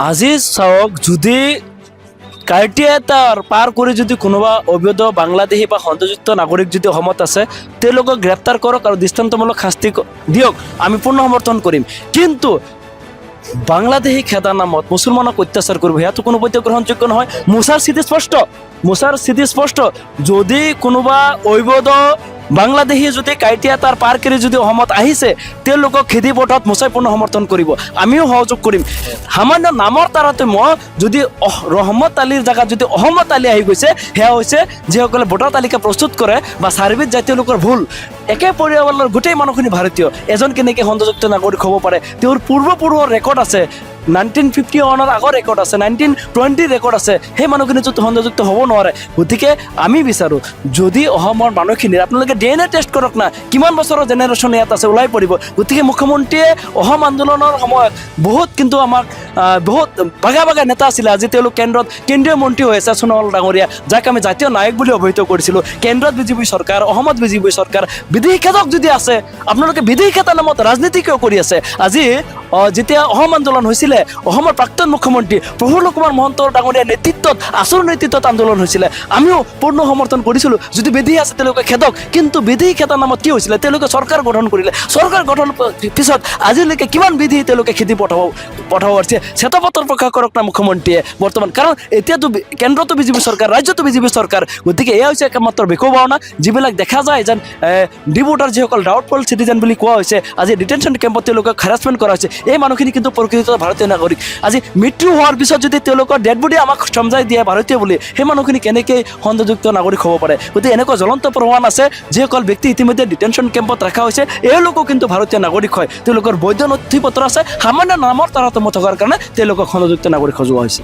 আজি চাওক যদি ক্ৰাইটেৰিয়া পাৰ কৰি যদি কোনোবা অবৈধ বাংলাদেশী বা সন্দেহযুক্ত নাগৰিক যদি অসমত আছে তেওঁলোকক গ্ৰেপ্তাৰ কৰক আৰু দৃষ্টান্তমূলক শাস্তি দিয়ক, আমি পূৰ্ণ সমৰ্থন কৰিম। কিন্তু বাংলাদেশী খেদাৰ নামত মুছলমানক অত্যাচাৰ কৰিব সেয়াটো কোনোপধ্যে গ্ৰহণযোগ্য নহয়। মুছাৰ স্থিতি স্পষ্ট যদি কোনোবা অবৈধ বাংলাদেশী যদি ক্ৰাইটেৰিয়া পাৰ কৰি যদি অসমত আহিছে তেওঁলোকক খেদি পঠোৱাত মুছাই পূৰ্ণ সমৰ্থন কৰিব, আমিও সহযোগ কৰিম। সামান্য নামৰ তাৰতম্য যদি ৰহমত আলীৰ জেগাত যদি অহমত আলী আহি গৈছে সেয়া হৈছে যিসকলে ভোটাৰ তালিকা প্ৰস্তুত কৰে বা ছাৰ্ভিত যায় তেওঁলোকৰ ভুল। একে পৰিয়ালৰ গোটেই মানুহখিনি ভাৰতীয়, এজন কেনেকৈ সন্দেহযুক্ত নাগৰিক হ'ব পাৰে? তেওঁৰ পূৰ্বপুৰুষৰ ৰেকৰ্ড আছে, 1951 আগৰ ৰেকৰ্ড আছে, 1920 ৰেকৰ্ড আছে, সেই মানুহখিনি যদি সন্দেহযুক্ত হ'ব নোৱাৰে। গতিকে আমি বিচাৰোঁ যদি অসমৰ মানুহখিনিৰ আপোনালোকে DNA টেষ্ট কৰক না, কিমান বছৰৰ জেনেৰেশ্যন ইয়াত আছে ওলাই পৰিব। গতিকে মুখ্যমন্ত্ৰীয়ে অসম আন্দোলনৰ সময়ত বহুত কিন্তু আমাক বহুত বাগা নেতা আছিলে, আজি তেওঁলোক কেন্দ্ৰত কেন্দ্ৰীয় মন্ত্ৰী হৈ আছে সোণোৱাল ডাঙৰীয়া, যাক আমি জাতীয় নায়ক বুলি অভিহিত কৰিছিলোঁ। কেন্দ্ৰত BJP চৰকাৰ, অসমত BJP চৰকাৰ, বিদেশী খেদক যদি আছে আপোনালোকে বিদেশী খেতাৰ নামত ৰাজনীতি কিয় কৰি আছে? আজি যেতিয়া অসম আন্দোলন হৈছিলে অসমৰ প্ৰাক্তন মুখ্যমন্ত্ৰী প্ৰফুল্ল কুমাৰ মহন্তৰ ডাঙৰীয়াৰ নেতৃত্বত আচল নেতৃত্বত আন্দোলন হৈছিলে, আমিও পূৰ্ণ সমৰ্থন কৰিছিলোঁ। যদি বিদেশী আছে তেওঁলোকে খেদক, কিন্তু বিদেশী খেতাৰ নামত কি হৈছিলে? তেওঁলোকে চৰকাৰ গঠন কৰিলে, চৰকাৰ গঠনৰ পিছত আজিলৈকে কিমান বিদেশী তেওঁলোকে খেদি পঠাব পাৰিছে? শ্বেতপত্ৰ প্ৰকাশ কৰক না মুখ্যমন্ত্ৰীয়ে বৰ্তমান, কাৰণ এতিয়াতো কেন্দ্ৰতো BJP চৰকাৰ, ৰাজ্যতো BJP চৰকাৰ। গতিকে এয়া হৈছে একমাত্ৰ বিকোভাৱনা যিবিলাক দেখা যায় যেন ডিভোটাৰ যিসকল ডাউটফুল চিটিজেন বুলি কোৱা হৈছে, আজি ডিটেনশ্যন কেম্পত তেওঁলোকক হেৰাছমেণ্ট কৰা হৈছে। এই মানুহখিনি কিন্তু প্ৰকৃত ভাৰতীয় নাগৰিক। আজি মৃত্যু হোৱাৰ পিছত যদি তেওঁলোকৰ ডেড বডি আমাক সমজাই দিয়ে ভাৰতীয় বুলি, সেই মানুহখিনি কেনেকৈ সন্দেহযুক্ত নাগৰিক হ'ব পাৰে? গতিকে এনেকুৱা জ্বলন্ত প্ৰমাণ আছে যিসকল ব্যক্তি ইতিমধ্যে ডিটেনশ্যন কেম্পত ৰখা হৈছে এওঁলোকো কিন্তু ভাৰতীয় নাগৰিক হয়, তেওঁলোকৰ বৈধ নথি পত্ৰ আছে, সামান্য নামৰ তাৰতম্য থকাৰ কাৰণে তেওঁলোকক সন্দেহযুক্ত নাগৰিক সজোৱা হৈছে।